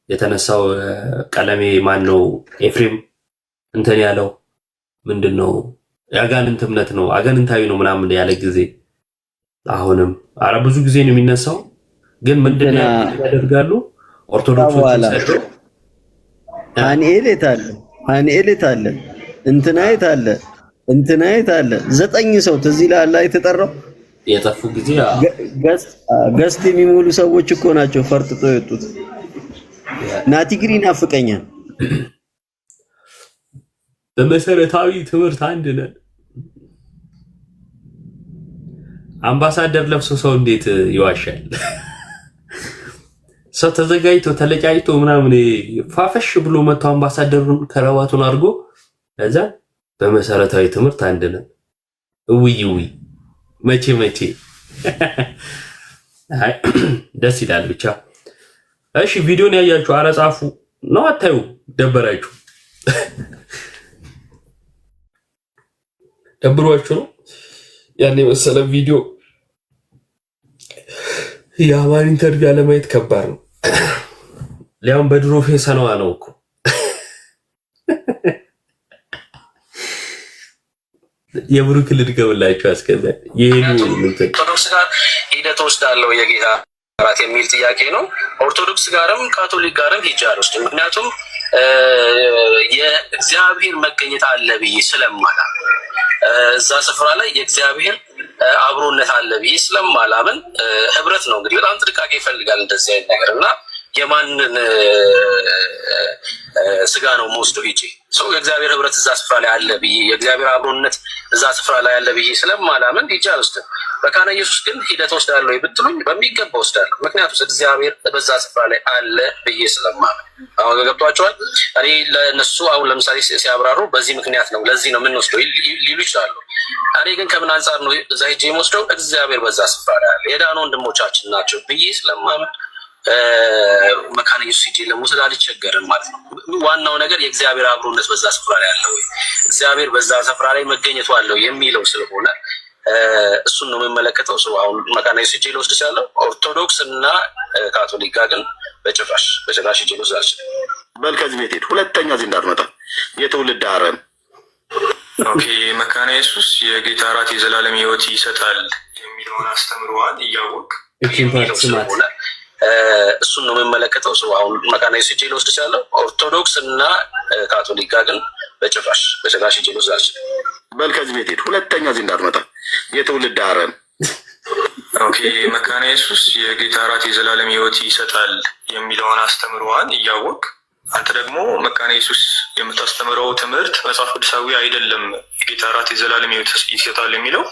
B: የተነሳው ቀለሜ ማን ነው ኤፍሬም እንትን ያለው ምንድነው የአጋንንት እምነት ነው አጋንንታዊ ነው ምናምን ያለ ጊዜ አሁንም አረ ብዙ ጊዜ ነው የሚነሳው። ግን ምንድነው ያደርጋሉ ኦርቶዶክሶች ሲሰሩ
I: አንኤል የታለ እንትና የታለ 9 ሰው ትዝ ይላል የተጠራው
B: የጠፉ ጊዜ
I: ገስት የሚሞሉ ሰዎች እኮ ናቸው ፈርጥጦ የወጡት። ናቲ ግሪን አፍቀኛል።
B: በመሰረታዊ ትምህርት አንድ ነን። አምባሳደር ለብሶ ሰው እንዴት ይዋሻል? ሰው ተዘጋጅቶ ተለጫጭቶ ምናምን ፋፈሽ ብሎ መጥቶ አምባሳደሩን ከረባቱን አድርጎ ከዛ በመሰረታዊ ትምህርት አንድ ነን። ውይ መቼ አይ ደስ ይላል ብቻ። እሺ ቪዲዮን ያያችሁ አረጻፉ ነው አታዩ ደበራችሁ ደብሯችሁ ነው ያኔ መሰለ ቪዲዮ የአማን ኢንተርቪው አለማየት ከባድ ነው። ሊያውም በድሮ ፌሰነዋ ነው እኮ የብሩክ ልድገምላችሁ አስከዛ ይሄዱ
J: ኦርቶዶክስ ጋር ሂደት ወስዳለው የጌታ ራት የሚል ጥያቄ ነው። ኦርቶዶክስ ጋርም ካቶሊክ ጋርም ሂጃለሁ። ምክንያቱም የእግዚአብሔር መገኘት አለ ብዬ ስለማላምን እዛ ስፍራ ላይ የእግዚአብሔር አብሮነት አለ ብዬ ስለማላምን ህብረት ነው እንግዲህ በጣም ጥንቃቄ ይፈልጋል እንደዚህ አይነት ነገር እና የማንን ስጋ ነው መወስደው ሂጂ ሰው የእግዚአብሔር ህብረት እዛ ስፍራ ላይ አለ ብዬ የእግዚአብሔር አብሮነት እዛ ስፍራ ላይ አለ ብዬ ስለማላምን ሂጂ አልወስድም። በካህነ ኢየሱስ ግን ሂደት ወስዳለሁ ብትሉኝ በሚገባ ወስዳለሁ። ምክንያቱም እግዚአብሔር በዛ ስፍራ ላይ አለ ብዬ ስለማምን አሁን ገብቷቸዋል። እኔ ለነሱ አሁን ለምሳሌ ሲያብራሩ በዚህ ምክንያት ነው ለዚህ ነው የምንወስደው ሊሉ ይችላሉ። እኔ ግን ከምን አንጻር ነው እዛ ሂጂ የምወስደው? እግዚአብሔር በዛ ስፍራ ላይ አለ የዳኑ ወንድሞቻችን ናቸው ብዬ ስለማምን መካነ ኢየሱስ ሂጂ ለመውሰድ አልቸገርም ማለት ነው። ዋናው ነገር የእግዚአብሔር አብሮነት በዛ ስፍራ ላይ አለ ወይ እግዚአብሔር በዛ ስፍራ ላይ መገኘቱ አለው የሚለው ስለሆነ እሱን ነው የሚመለከተው። ሰው አሁን መካነ ኢየሱስ ሂጂ ልወስድ ይችላል። ኦርቶዶክስ እና ካቶሊክ ጋር ግን በጭራሽ ሂጂ ልወስድ አልችልም።
C: በል ከዚህ ቤት ሄድ ሁለተኛ እዚህ እንዳትመጣ የትውልድ አረም።
K: ኦኬ መካነ ኢየሱስ የጌታ እራት የዘላለም ሕይወት ይሰጣል የሚለውን አስተምሯል እያወቅ
J: እሱን ነው የሚመለከተው። ሰው አሁን መካነ ኢየሱስ ሂጂ ልወስድ ይችላል። ኦርቶዶክስ እና ካቶሊክ ጋር ግን በጭራሽ ሂጂ ልወስድ አልችልም።
C: በል ከዚህ ቤት ሄድ ሁለተኛ እዚህ እንዳትመጣ የትውልድ አረም።
K: ኦኬ መካነ ኢየሱስ የጌታ እራት የዘላለም ሕይወት ይሰጣል የሚለውን አስተምሯል እያወቅ አንተ ደግሞ መካነ ኢየሱስ የምታስተምረው ትምህርት መጽሐፍ ቅዱሳዊ አይደለም፣ የጌታ እራት የዘላለም ሕይወት ይሰጣል የሚለው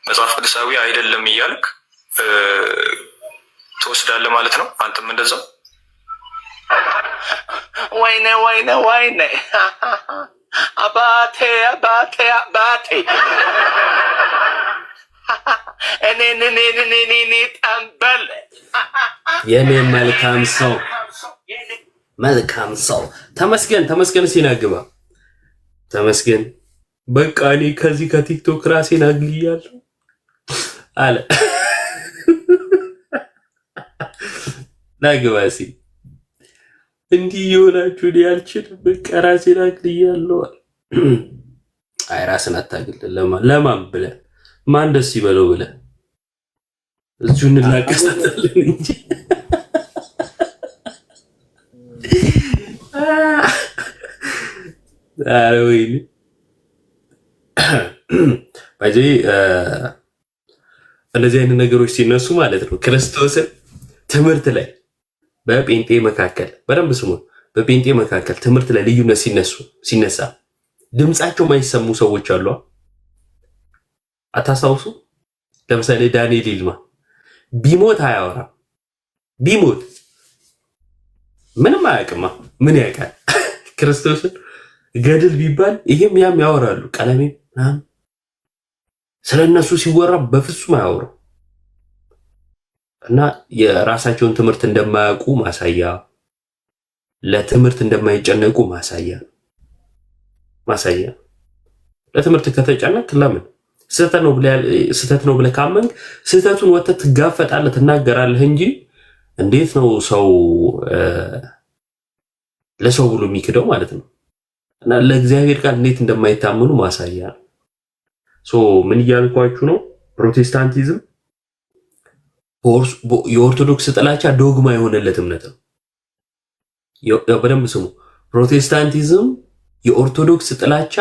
K: መጽሐፍ ቅዱሳዊ አይደለም እያልክ ትወስዳለህ ማለት ነው። አንተም እንደዛው
H: ወይኔ አባቴ እኔ ጠንበል
B: የኔ መልካም ሰው ተመስገን ሲናግባ ተመስገን በቃ እኔ ከዚህ ከቲክቶክ ራሴን አግልያለሁ አለ ናግባሲ እንዲህ የሆናችሁ ያልችል በቃ ራሴን አግልያለሁ። አይ ራስን አታግል ለማን ብለህ ማን ደስ ይበለው ብለህ እዚሁ እንላቀሳለን እንጂ ወይኔ ባይዚ እንደዚህ አይነት ነገሮች ሲነሱ ማለት ነው ክርስቶስን ትምህርት ላይ በጴንጤ መካከል በደንብ ስሙ። በጴንጤ መካከል ትምህርት ላይ ልዩነት ሲነሳ ድምጻቸው ማይሰሙ ሰዎች አሉ። አታስታውሱ? ለምሳሌ ዳንኤል ይልማ ቢሞት አያወራ ቢሞት ምንም አያውቅማ። ምን ያውቃል? ክርስቶስን ገድል ቢባል ይሄም ያም ያወራሉ። ቀለሜ ስለነሱ ሲወራ በፍጹም አያወሩ እና የራሳቸውን ትምህርት እንደማያውቁ ማሳያ፣ ለትምህርት እንደማይጨነቁ ማሳያ። ለትምህርት ከተጨነቅ ለምን ስህተት ነው ብለህ ካመንክ ስህተቱን ወጥተህ ትጋፈጣለህ፣ ትናገራለህ እንጂ እንዴት ነው ሰው ለሰው ብሎ የሚክደው ማለት ነው። እና ለእግዚአብሔር ቃል እንዴት እንደማይታመኑ ማሳያ ነው። ምን እያልኳችሁ ነው? ፕሮቴስታንቲዝም የኦርቶዶክስ ጥላቻ ዶግማ የሆነለት እምነት ነው። በደንብ ስሙ። ፕሮቴስታንቲዝም የኦርቶዶክስ ጥላቻ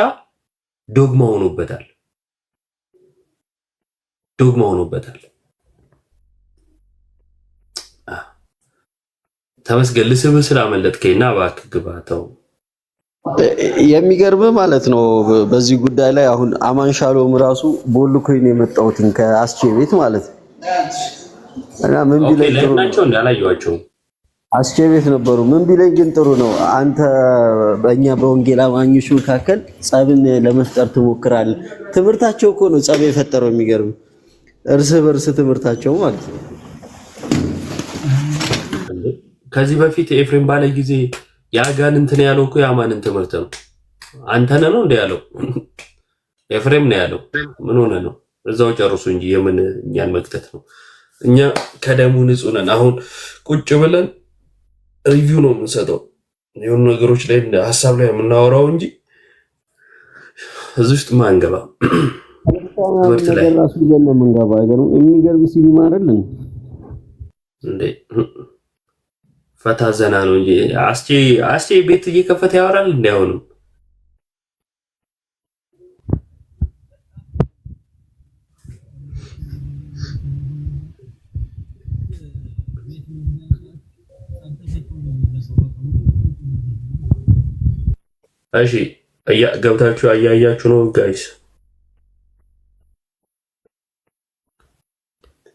B: ዶግማ ሆኖበታል። ተመስገን ልስብህ ስላመለጥከኝና እባክህ ግባ ተው።
I: የሚገርም ማለት ነው። በዚህ ጉዳይ ላይ አሁን አማን ሻሎም ራሱ ቦልኮይን የመጣሁትን ከአስቼ ቤት ማለት ነው እና ምን ቢለኝ
B: ናቸው እንዳላየኋቸው
I: አስቸቤት ነበሩ። ምን ቢለኝ ግን ጥሩ ነው። አንተ በእኛ በወንጌል አማኞች መካከል ጸብን ለመፍጠር ትሞክራለህ። ትምህርታቸው እኮ ነው ጸብ የፈጠረው። የሚገርም እርስ በርስ ትምህርታቸው ማለት ነው።
B: ከዚህ በፊት ኤፍሬም ባለ ጊዜ ያጋንንትን ያለው እኮ የአማንን ትምህርት ነው። አንተነ ነው እንደ ያለው ኤፍሬም ነው ያለው። ምን ሆነ ነው? እዛው ጨርሱ እንጂ የምን እኛን መክተት ነው? እኛ ከደሙ ንጹህ ነን። አሁን ቁጭ ብለን ሪቪው ነው የምንሰጠው የሆኑ ነገሮች ላይ ሀሳብ ላይ የምናወራው እንጂ እዚህ ውስጥ ማንገባ ትምህርት ላይ
I: ራሱ ነው የምንገባ። የሚገርም ሲኒማ አይደለም
B: እንዴ? ፈታ ዘና ነው እንጂ አስቼ ቤት እየከፈተ ያወራል እንዴ? አሁንም እሺ ገብታችሁ አያያችሁ ነው ጋይስ።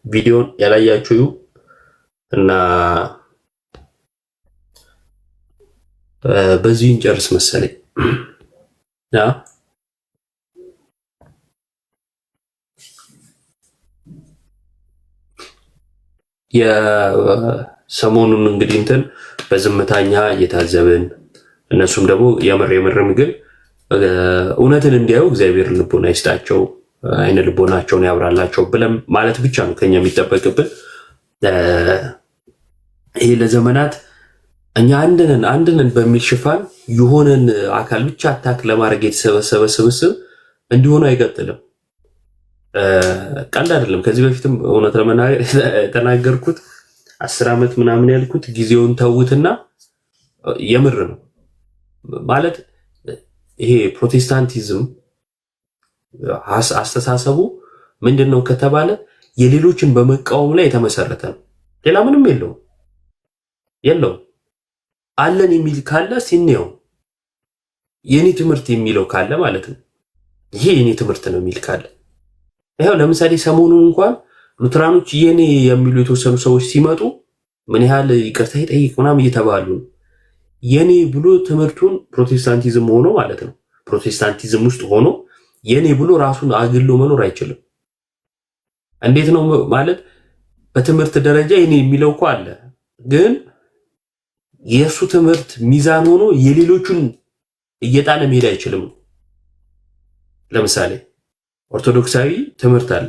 B: ቪዲዮን ያላያችሁ እና በዚህ እንጨርስ መሰለኝ። የሰሞኑን እንግዲህ እንትን በዝምታኛ እየታዘብን እነሱም ደግሞ የምርም ግን እውነትን እንዲያዩ እግዚአብሔር ልቦና ይስጣቸው፣ አይነ ልቦናቸውን ያብራላቸው ብለን ማለት ብቻ ነው ከኛ የሚጠበቅብን። ይሄ ለዘመናት እኛ አንድነን በሚል ሽፋን የሆነን አካል ብቻ አታክ ለማድረግ የተሰበሰበ ስብስብ እንዲሆኑ አይቀጥልም። ቀልድ አይደለም። ከዚህ በፊትም እውነት ለመናገር የተናገርኩት 10 ዓመት ምናምን ያልኩት ጊዜውን ተውትና የምር ነው ማለት ይሄ ፕሮቴስታንቲዝም አስተሳሰቡ ምንድነው ከተባለ የሌሎችን በመቃወም ላይ የተመሰረተ ነው። ሌላ ምንም የለውም። አለን የሚል ካለ ሲኔው የኔ ትምህርት የሚለው ካለ ማለት ነው። ይሄ የኔ ትምህርት ነው የሚል ካለ ይሄው ለምሳሌ ሰሞኑን እንኳን ሉትራኖች የኔ የሚሉ የተወሰኑ ሰዎች ሲመጡ ምን ያህል ይቅርታ ይጠይቅ ምናምን እየተባሉ ነው። የኔ ብሎ ትምህርቱን ፕሮቴስታንቲዝም ሆኖ ማለት ነው። ፕሮቴስታንቲዝም ውስጥ ሆኖ የኔ ብሎ ራሱን አግሎ መኖር አይችልም። እንዴት ነው ማለት? በትምህርት ደረጃ የኔ የሚለው እኮ አለ፣ ግን የሱ ትምህርት ሚዛን ሆኖ የሌሎቹን እየጣለ መሄድ አይችልም። ለምሳሌ ኦርቶዶክሳዊ ትምህርት አለ።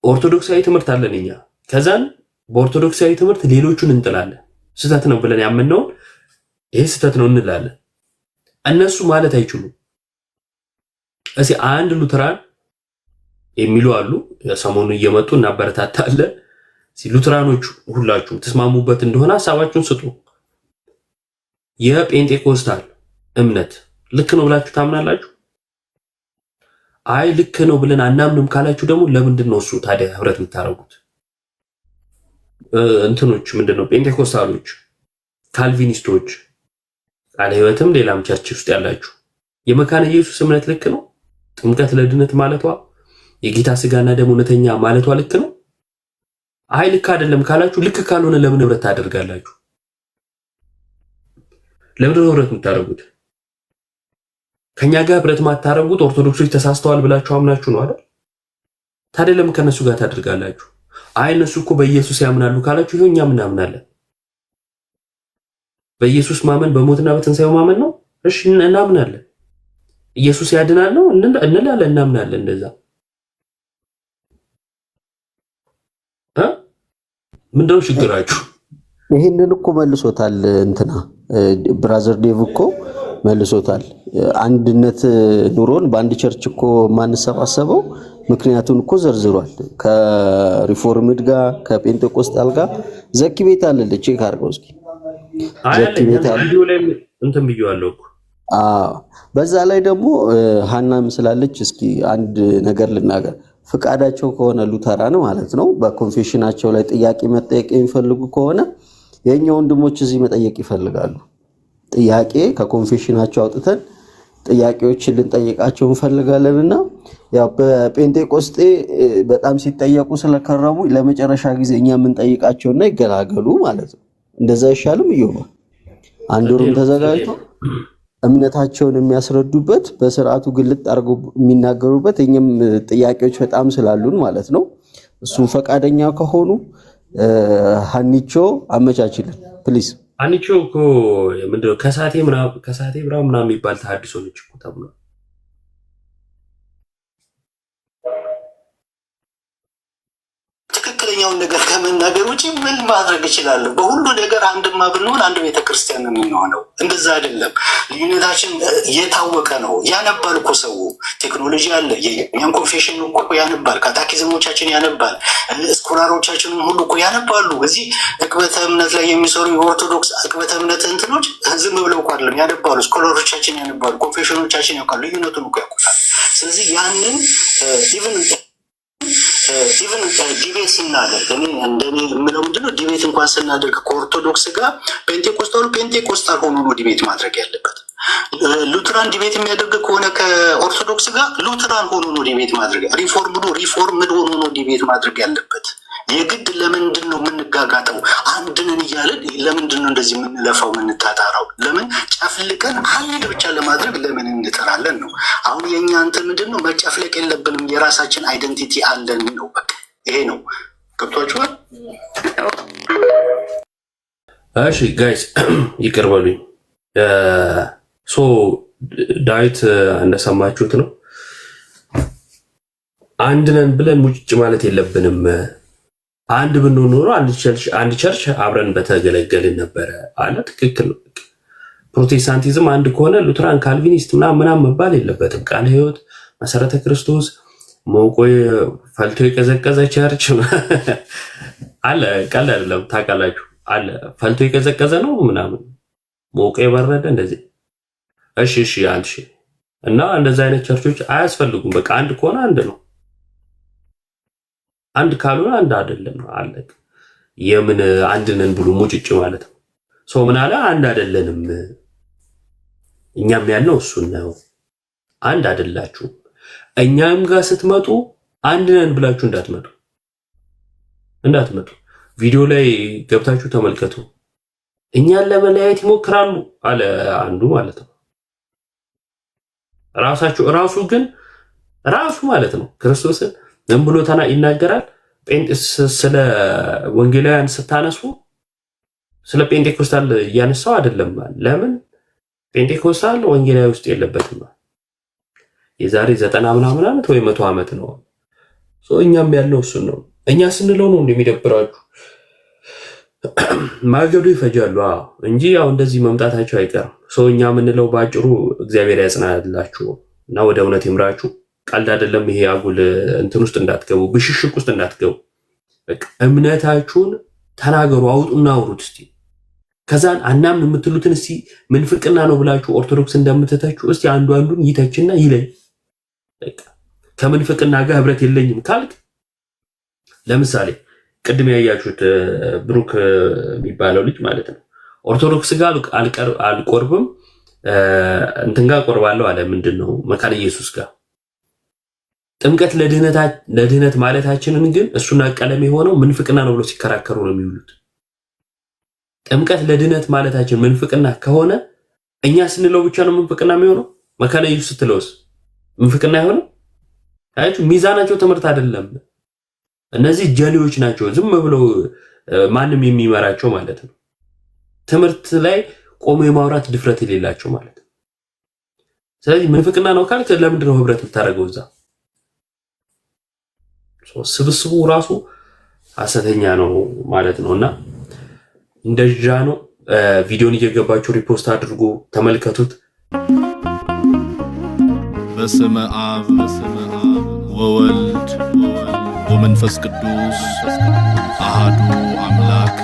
B: ኦርቶዶክሳዊ ትምህርት አለን እኛ። ከዛን በኦርቶዶክሳዊ ትምህርት ሌሎቹን እንጥላለን። ስህተት ነው ብለን ያመንነውን ይሄ ስህተት ነው እንላለን። እነሱ ማለት አይችሉም። እዚህ አንድ ሉተራን የሚሉ አሉ። ሰሞኑ እየመጡ እናበረታታለን። ሉተራኖቹ ሁላችሁም ተስማሙበት እንደሆነ ሐሳባችሁን ስጡ። የጴንጤኮስታል እምነት ልክ ነው ብላችሁ ታምናላችሁ? አይ ልክ ነው ብለን አናምንም ካላችሁ ደግሞ ለምንድን ነው እሱ ታዲያ ህብረት የምታደርጉት? እንትኖች ምንድነው ጴንጤኮስታሎች፣ ካልቪኒስቶች፣ ቃለ ሕይወትም ሌላም ቸርች ውስጥ ያላችሁ የመካነ ኢየሱስ እምነት ልክ ነው? ጥምቀት ለድነት ማለቷ የጌታ ስጋና ደም እውነተኛ ማለቷ ልክ ነው? አይ ልክ አይደለም ካላችሁ ልክ ካልሆነ ለምን ህብረት ታደርጋላችሁ? ለምን ህብረት የምታደርጉት? ከኛ ጋር ህብረት ማታረጉት ኦርቶዶክሶች ተሳስተዋል ብላችሁ አምናችሁ ነው አይደል? ታዲያ ለምን ከነሱ ጋር ታደርጋላችሁ? አይ እነሱ እኮ በኢየሱስ ያምናሉ ካላችሁ ይሄው እኛም እናምናለን። በኢየሱስ ማመን በሞትና በትንሳኤው ማመን ነው። እሺ እናምናለን። ኢየሱስ ያድናል ነው እንላለን፣ እናምናለን። እንደዛ ምንድነው ችግራችሁ?
I: ይሄንን እኮ መልሶታል እንትና ብራዘር ዴቭ እኮ መልሶታል። አንድነት ኑሮን በአንድ ቸርች እኮ ማንሰባሰበው ምክንያቱን እኮ ዘርዝሯል። ከሪፎርምድ ጋር ከጴንጤቆስጣል ጋር ዘኪ ቤት አለ ቼክ አድርገው እስኪ። ዘኪ ቤት አለ
B: ቪዲዮ ላይ እንትን ብየዋለሁ እኮ።
I: በዛ ላይ ደግሞ ሀናም ስላለች እስኪ አንድ ነገር ልናገር። ፍቃዳቸው ከሆነ ሉተራን ማለት ነው በኮንፌሽናቸው ላይ ጥያቄ መጠየቅ የሚፈልጉ ከሆነ የኛ ወንድሞች እዚህ መጠየቅ ይፈልጋሉ። ጥያቄ ከኮንፌሽናቸው አውጥተን ጥያቄዎችን ልንጠይቃቸው እንፈልጋለንና ያው በጴንጤቆስጤ በጣም ሲጠየቁ ስለከረሙ ለመጨረሻ ጊዜ እኛ የምንጠይቃቸውና ይገላገሉ ማለት ነው። እንደዛ አይሻልም? ይሁን አንድ ወርም ተዘጋጅቶ እምነታቸውን የሚያስረዱበት በስርዓቱ ግልጥ አድርገው የሚናገሩበት እኛም ጥያቄዎች በጣም ስላሉን ማለት ነው። እሱን ፈቃደኛ ከሆኑ ሀኒቾ አመቻችልን ፕሊዝ።
B: ሀኒቾ እኮ ምንድነው ከሳቴ ምናምን የሚባል ተሐድሶ ነች እኮ ተብሏል።
C: ትክክለኛውን ነገር ከመናገር ውጪ ምን ማድረግ እችላለሁ? በሁሉ ነገር አንድማ ብንሆን አንድ ቤተክርስቲያን ነው የምንሆነው። እንደዛ አይደለም። ልዩነታችን የታወቀ ነው። ያነባል እኮ ሰው ቴክኖሎጂ አለ። የኛን ኮንፌሽን እኮ ያነባል፣ ካታኪዝሞቻችን ያነባል፣ ስኮላሮቻችንን ሁሉ እኮ ያነባሉ። እዚህ እቅበተ እምነት ላይ የሚሰሩ የኦርቶዶክስ እቅበተ እምነት እንትኖች ዝም ብለው እኮ አይደለም ያነባሉ። ስኮላሮቻችን ያነባሉ፣ ኮንፌሽኖቻችን ያውቃሉ፣ ልዩነቱን እኮ ያውቁታል። ስለዚህ ያንን ኢቨን ዲቤት ስናደርግ እንደኔ የምለው ምንድነው ዲቤት እንኳን ስናደርግ ከኦርቶዶክስ ጋር ፔንቴኮስታል ሆኖ ነው ዲቤት ማድረግ ያለበት። ሉትራን ዲቤት የሚያደርግ ከሆነ ከኦርቶዶክስ ጋር ሉትራን ሆኖ ነው ዲቤት ማድረግ፣ ሪፎርምድ ሆኖ ነው ዲቤት ማድረግ ያለበት። የግድ ለምንድን ነው የምንጋጋጠው? አንድንን እያለን ለምንድን ነው እንደዚህ የምንለፋው የምንታጣራው? ለምን ጨፍልቀን አንድ ብቻ ለማድረግ ለምን እንጥራለን ነው። አሁን የእኛ እንትን ምንድን ነው? መጨፍለቅ የለብንም። የራሳችን አይደንቲቲ አለን ነው። በቃ ይሄ ነው። ገብቷችኋል?
B: እሺ ጋይስ ይቅር በሉኝ። ዳዊት እንደሰማችሁት ነው። አንድ ነን ብለን ሙጭጭ ማለት የለብንም። አንድ ብንሆን ኖሮ አንድ ቸርች አብረን በተገለገልን ነበረ አለ። ትክክል ነው። ፕሮቴስታንቲዝም አንድ ከሆነ ሉትራን፣ ካልቪኒስት ምናምን መባል የለበትም። ቃለ ሕይወት፣ መሰረተ ክርስቶስ፣ ሞቆ ፈልቶ የቀዘቀዘ ቸርች አለ። ቀላል አይደለም ታውቃላችሁ። አለ ፈልቶ የቀዘቀዘ ነው ምናምን ሞቆ የበረደ እንደዚህ። እሺ አንድ እና እንደዛ አይነት ቸርቾች አያስፈልጉም። በቃ አንድ ከሆነ አንድ ነው። አንድ ካልሆነ አንድ አይደለም አለ። የምን አንድ ነን ብሎ ሙጭጭ ማለት ነው። ሰው ምን አለ? አንድ አይደለንም። እኛም ያልነው እሱን ነው። አንድ አይደላችሁም። እኛም ጋር ስትመጡ አንድ ነን ብላችሁ እንዳትመጡ። ቪዲዮ ላይ ገብታችሁ ተመልከቱ። እኛን ለመለያየት ይሞክራሉ አለ አንዱ ማለት ነው። ራሱ ማለት ነው ክርስቶስን ምን ብሎ ይናገራል? ስለ ወንጌላውያን ስታነሱ ስለ ፔንቴኮስታል እያነሳው አይደለም። ለምን ፔንቴኮስታል ወንጌላዊ ውስጥ የለበትም። የዛሬ 90 ምናምን ዓመት ወይ 100 ዓመት ነው። እኛም ያለው እሱን ነው። እኛ ስንለው ነው እንደሚደብራችሁ። ማገዱ ይፈጃሉ እንጂ ያው እንደዚህ መምጣታቸው አይቀርም። እኛ የምንለው ባጭሩ እግዚአብሔር ያጽናላችሁ እና ወደ እውነት ይምራችሁ። ቀልድ አይደለም ይሄ። አጉል እንትን ውስጥ እንዳትገቡ፣ ብሽሽቅ ውስጥ እንዳትገቡ። በቃ እምነታችሁን ተናገሩ፣ አውጡና አውሩት እስቲ። ከዛን አናምን የምትሉትን እስቲ ምንፍቅና ነው ብላችሁ ኦርቶዶክስ እንደምትተቹ እስቲ አንዱን ይተችና ይለይ። በቃ ከምንፍቅና ጋር ህብረት የለኝም ካልክ ለምሳሌ ቅድም ያያችሁት ብሩክ የሚባለው ልጅ ማለት ነው ኦርቶዶክስ ጋር አልቆርብም እንትን ጋር ቆርባለሁ አለ። ምንድነው መካነ ኢየሱስ ጋር ጥምቀት ለድህነት ማለታችንን ግን እሱና ቀለም የሆነው ምንፍቅና ነው ብሎ ሲከራከሩ ነው የሚውሉት። ጥምቀት ለድህነት ማለታችን ምንፍቅና ከሆነ እኛ ስንለው ብቻ ነው ምንፍቅና የሚሆነው? መካነ ኢየሱስ ስትለውስ ምንፍቅና አይሆንም? አያችሁ፣ ሚዛናቸው ትምህርት አይደለም። እነዚህ ጀሌዎች ናቸው፣ ዝም ብለው ማንም የሚመራቸው ማለት ነው። ትምህርት ላይ ቆሞ የማውራት ድፍረት የሌላቸው ማለት ነው። ስለዚህ ምንፍቅና ነው ካልክ ለምንድን ነው ህብረት የምታደርገው እዛ? ስብስቡ ራሱ ሐሰተኛ ነው ማለት ነውና እንደዛ ነው። ቪዲዮን እየገባችሁ ሪፖስት አድርጉ፣ ተመልከቱት።
A: በስመ አብ ወወልድ ወመንፈስ ቅዱስ አሃዱ አምላክ